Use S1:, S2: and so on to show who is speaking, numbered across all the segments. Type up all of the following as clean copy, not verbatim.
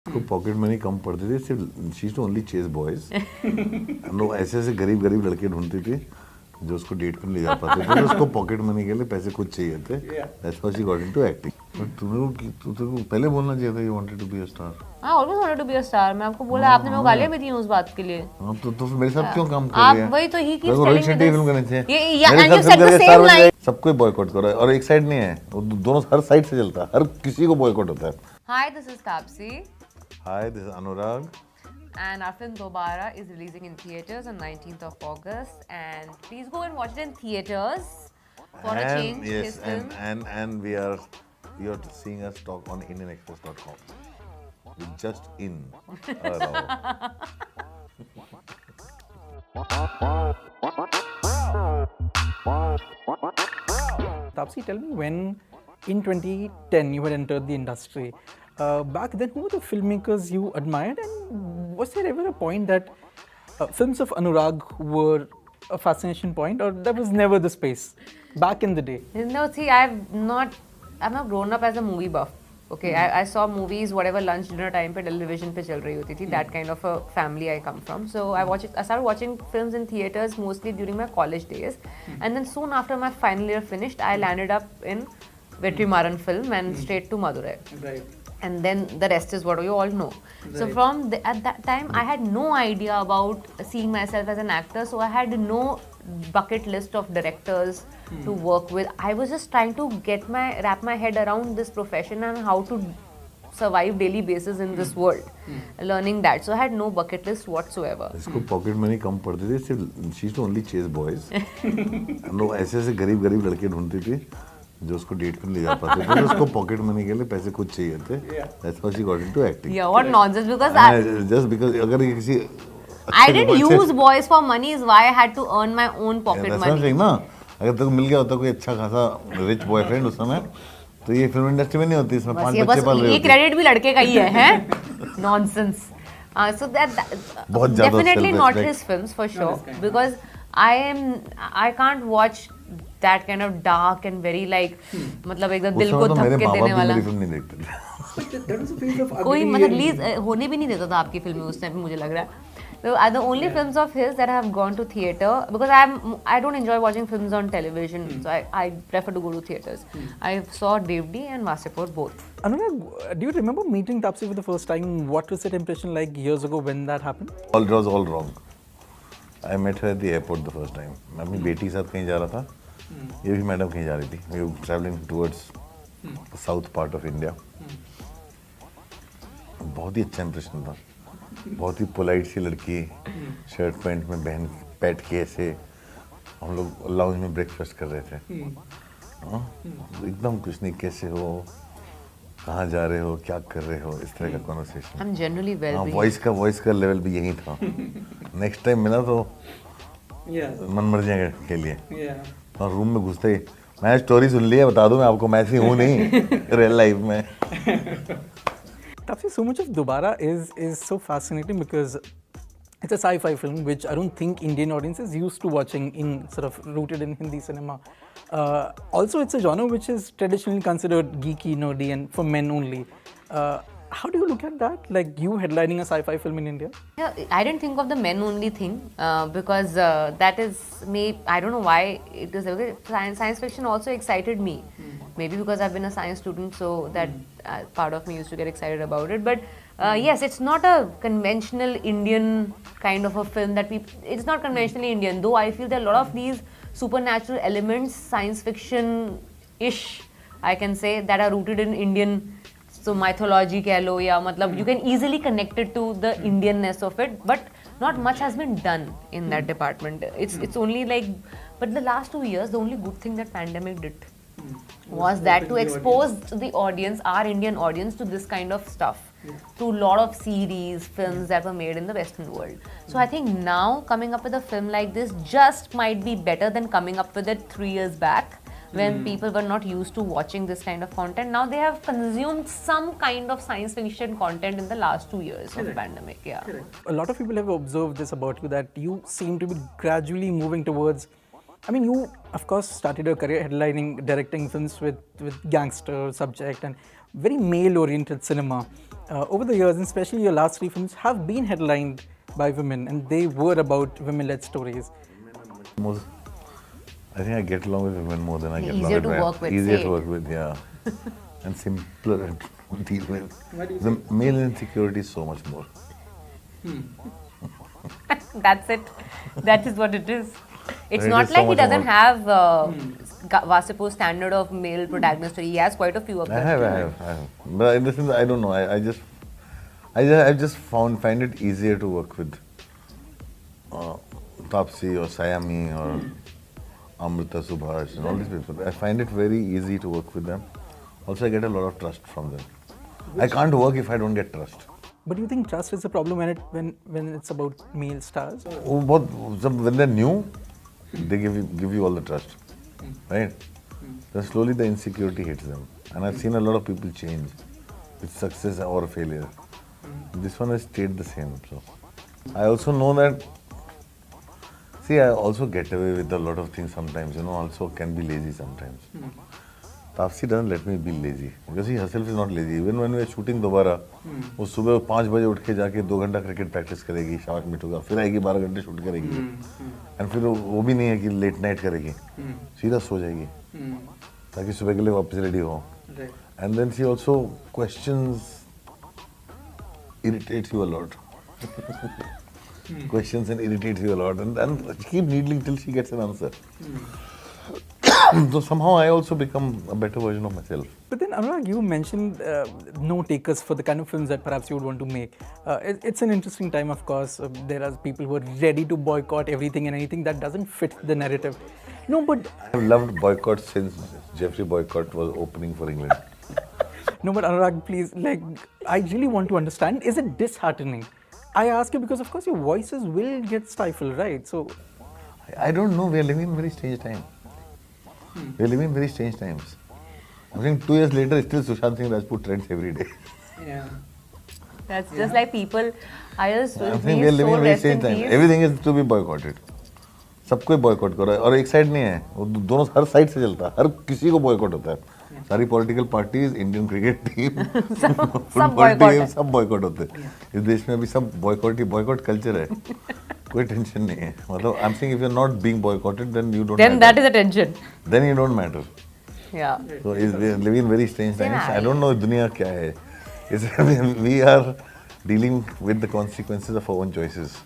S1: को pocket money कम पड़ती थी, सिर्फ she too only chase boys. लोग ऐसे ऐसे गरीब गरीब लड़के ढूंढती थी जो उसको डेट पर ले जा पाते थे, तो उसको पॉकेट मनी के लिए पैसे खुद चाहिए थे। That's why she got into acting. But तुम्हें पहले बोलना चाहिए था you wanted to be a star.
S2: हाँ, always wanted to be a star. मैं आपको बोला, आपने मेरे को गालियां भी दी उस बात के लिए।
S1: हाँ, तो फिर मेरे साथ क्यों काम कर रही है?
S2: आप वही तो he keeps telling me
S1: film करनी चाहिए।
S2: And you said the same line.
S1: सबको बॉयकॉट करो, और एक साइड नहीं है, वो दोनों हर साइड से चलता है, हर किसी को बॉयकॉट होता है।
S2: Hi, this is Taapsee
S1: Hi, this is Anurag.
S2: and our film Baaraa is releasing in theaters on 19th of August, and please go and watch it in theaters for a change.
S1: Yes,
S2: His film.
S1: and you're seeing us talk on indianexpress.com. We're just in.
S3: Taapsee, tell me, when in 2010 you had entered the industry, back then who were the filmmakers you admired, and was there ever a point that films of Anurag were a fascination point, or that was never the space back in the day?
S2: No, see, I've not grown up as a movie buff. Okay, I saw movies whatever lunch dinner time पे television पे चल रही होती थी. That kind of a family I come from. So I started watching films in theaters mostly during my college days, and then soon after my final year finished, I landed up in Vetrimaran film and straight to Madurai.
S3: Right.
S2: And then the rest is what you all know. So from at that time, I had no idea about seeing myself as an actor. So I had no bucket list of directors to work with. I was just trying to wrap my head around this profession and how to survive daily basis in this world, learning that. So I had no bucket list whatsoever.
S1: इसको pocket money कम पड़ती थी, सिर्फ she too only chase boys. लोग ऐसे ऐसे गरीब गरीब लड़के ढूंढती थी जो उसको डेट पर ले जा पाते थे, तो उसको पॉकेट मनी के लिए पैसे खुद चाहिए थे। That's why she got into acting.
S2: Yeah, what nonsense, because
S1: Just because अगर ये किसी
S2: I didn't use boys for money is why I had to earn my own pocket money.
S1: ना, अगर तेरे को मिल गया होता कोई अच्छा खासा रिच बॉयफ्रेंड उस समय, तो ये फिल्म इंडस्ट्री में नहीं होती, इसमें 5 बच्चे पाल रहे होते।
S2: ये क्रेडिट भी लड़के का ही है, nonsense. So that definitely not his films for sure, because I can't watch that kind of dark and very like मतलब एकदम दिल को धक्के देने वाला।
S1: मेरी फिल्म नहीं देखते थे।
S2: कोई मतलब रिलीज होने भी नहीं देता था आपकी फिल्में उस टाइम पे, मुझे लग रहा है। So the only films of his that I have gone to theater, because I don't enjoy watching films on television, so I prefer to go to theaters. I saw Devdi and Vasipur both.
S3: Anurag, do you remember meeting Taapsee for the first time? What was that impression like years ago when that happened?
S1: It was all wrong. I met her at the airport the first time. मैं अपनी बेटी के साथ कहीं जा रहा था, ये भी मैडम कहीं जा रही थी। We were traveling towards the south part of India. बहुत ही अच्छा इंप्रेशन था, बहुत ही पोलाइट सी लड़की, शर्ट पैंट में बहन बैठ के ऐसे हम लोग लाउंज में ब्रेकफास्ट कर रहे थे। हाँ, एकदम कुछ नहीं, कैसे हो, कहाँ जा रहे हो, क्या कर रहे हो, इस तरह का conversation.
S2: I'm generally well being.
S1: Voice का लेवल भी यही था। नेक्स्ट टाइम मिला तो मनमर के लिए, और रूम में घुसते ही मैं स्टोरी सुन ली है, बता दूं मैं आपको, मैं ऐसी हूँ नहीं रियल लाइफ में।
S3: Taapsee, so much of Baaraa is so fascinating because it's a sci-fi film which I don't think Indian audiences used to watching, in sort of rooted in Hindi cinema. Also, it's a genre which is traditionally considered geeky, nerdy, and for men only. How do you look at that? Like you headlining a sci-fi film in India?
S2: Yeah, I didn't think of the men only thing because that is me. I don't know why it is. Science fiction also excited me. Maybe because I've been a science student, so that part of me used to get excited about it. But yes, it's not a conventional Indian kind of a film that it's not conventionally Indian. Though I feel there are a lot of these supernatural elements, science fiction-ish, I can say, that are rooted in Indian. So mythology कह लो, या मतलब you can easily connect it to the Indianness of it, but not much has been done in that department. It's only like, but the last 2 years, the only good thing that pandemic did was that to expose the audience, our Indian audience, to this kind of stuff through a lot of series, films that were made in the Western world. So I think now coming up with a film like this just might be better than coming up with it 3 years back, when people were not used to watching this kind of content. Now they have consumed some kind of science fiction content in the last 2 years of pandemic. Yeah.
S3: A lot of people have observed this about you, that you seem to be gradually moving towards, I mean, you of course started your career headlining, directing films with gangster subject, and very male-oriented cinema. Over the years, and especially your last 3 films, have been headlined by women, and they were about women-led stories.
S1: Most, I think I get along with women more than I get
S2: Easier
S1: along with
S2: to
S1: men.
S2: work with,
S1: Easier
S2: say
S1: to
S2: it.
S1: work with, yeah. And simpler to deal with. The male insecurity is so much more.
S2: That's it. That is what it is. It's
S1: It
S2: not
S1: is so
S2: like he
S1: much
S2: doesn't
S1: more.
S2: have Vasupu's standard of male protagonist. He has quite a few of
S1: I
S2: them.
S1: have. But in the sense, I don't know. I just find it easier to work with Taapsee or Sayami or Amrita Subhash and all these people. I find it very easy to work with them. Also, I get a lot of trust from them. I can't work if I don't get trust.
S3: But do you think trust is a problem when it's about male stars?
S1: When they're new, they give you all the trust, right? Then slowly the insecurity hits them, and I've seen a lot of people change with success or failure. This one has stayed the same. So I also know that. See, I also get away with a lot of things sometimes. Also can be lazy sometimes. Taapsee doesn't let me be lazy because he herself is not lazy. Even when we are shooting दोबारा, वो सुबह 5 बजे उठ के जाके 2 घंटा cricket practice करेगी, शाबाश मिठू का, फिर आएगी 12 घंटे शूट करेगी, एंड फिर वो भी नहीं है कि लेट नाइट करेगी, सीधा सो जाएगी, ताकि सुबह के लिए वापस रेडी हो. And then she also irritates you a lot. Questions and irritates you a lot, and keep needling till she gets an answer. So somehow I also become a better version of myself.
S3: But then Anurag, you mentioned no takers for the kind of films that perhaps you would want to make. It's an interesting time, of course. There are people who are ready to boycott everything and anything that doesn't fit the narrative. No, but
S1: I have loved boycott since Jeffrey Boycott was opening for England.
S3: no, but Anurag, please, I really want to understand. Is it disheartening? I ask you because, of course, your voices will get stifled, right? So
S1: I don't know. We are living in very strange times. We are living in very strange times. I think 2 years later, still Sushant Singh Rajput trends every day.
S3: yeah.
S2: That's just like people. I just
S1: I
S2: will
S1: think we are
S2: be
S1: living
S2: so
S1: in very
S2: rest in
S1: strange times.
S2: peace.
S1: Everything is to be boycotted. सबको boycott करो और एक side नहीं है, वो दोनों हर side से चलता है, हर किसी को बॉयकॉट होता है. सारी political parties, Indian cricket team, football team, सब बॉयकॉट होते हैं. इस देश में अभी सब बॉयकॉट कल्चर है. कोई टेंशन नहीं है. मतलब I am saying if you are not being boycotted then you don't,
S2: Then that is a tension.
S1: Then you don't matter.
S2: Yeah.
S1: So we are living in very strange times.
S2: Yeah.
S1: I don't know दुनिया क्या है. We are dealing with the consequences of our own choices,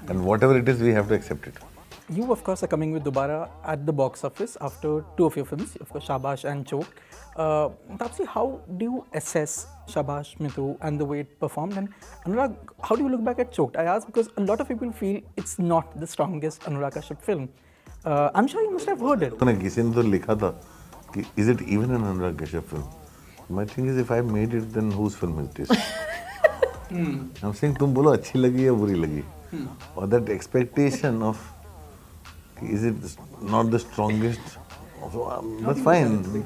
S1: and whatever it is, we have to accept it.
S3: You, of course, are coming with Baaraa at the box office after 2 of your films, of course, Shabash and Choked. Taapsee, how do you assess Shabash, Mithu, and the way it performed? And Anurag, how do you look back at Choked? I ask because a lot of people feel it's not the strongest Anurag Kashyap film. I'm sure you must have heard it.
S1: किसी ने तो लिखा था कि is it even an Anurag Kashyap film? My thing is, if I made it, then whose film is this? I'm saying तुम बोलो अच्छी लगी या बुरी लगी, or that expectation of is it not the strongest? So, that's fine.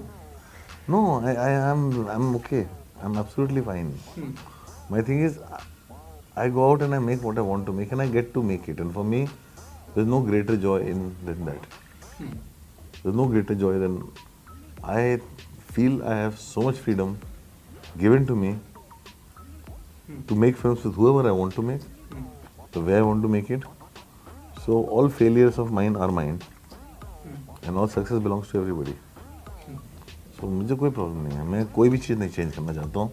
S1: No, I'm okay. I'm absolutely fine. My thing is, I go out and I make what I want to make, and I get to make it. And for me, there's no greater joy than that. There's no greater joy than I feel I have so much freedom given to me to make films with whoever I want to make, the way I want to make it. So all failures of mine are mine, and all success belongs to everybody. So मुझे कोई problem नहीं है. मैं कोई भी चीज़ नहीं change करना चाहता हूँ.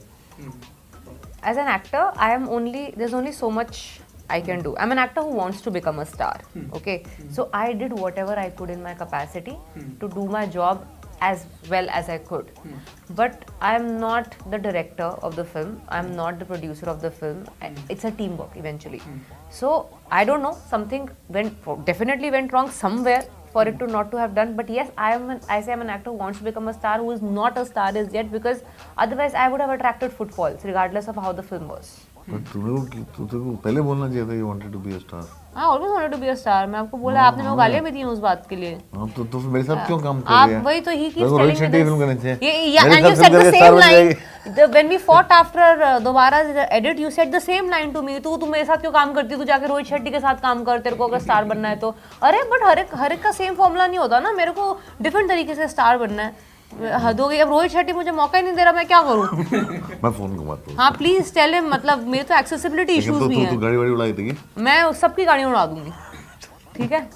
S2: As an actor, there's only so much I can do. I'm an actor who wants to become a star. Okay, so I did whatever I could in my capacity to do my job as well as I could. But I'm not the director of the film. I'm not the producer of the film. It's a teamwork eventually. So I don't know. Something definitely went wrong somewhere for it to not to have done. But yes, I say I'm an actor who wants to become a star, who is not a star as yet, because otherwise I would have attracted footfalls regardless of how the film was.
S1: But तुमको पहले बोलना चाहिए था you wanted to be a star.
S2: I always wanted to be a star. मैं आपको बोला, आपने मेरे को गालियाँ भी दी उस बात के लिए.
S1: हाँ तो मेरे साथ क्यों काम कर रही है?
S2: आप वही तो he keeps telling me
S1: film करनी चाहिए.
S2: Yeah, and you said the same line. When we fought after दोबारा edit, you said the same line to me. तू मेरे साथ क्यों काम करती? तू जाके रोहित शेट्टी के साथ काम कर. तेरे को अगर स्टार बनना है तो. अरे but हर एक का सेम फॉर्मूला नहीं होता ना. मेरे को डिफरेंट तरीके से स्टार बनना है. हद हो गई, अब रोहित शेट्टी मुझे मौका ही नहीं दे रहा, मैं क्या करूँ?
S1: मैं फोन घुमाता हूँ।
S2: हाँ प्लीज टेल हिम, मतलब मेरे तो एक्सेसिबिलिटी
S1: लेकिन
S2: इश्यूज भी
S1: तू
S2: हैं।
S1: गाड़ी वाड़ी उड़ाई थी?
S2: मैं उस सबकी गाड़ियाँ उड़ा दूंगी, ठीक है?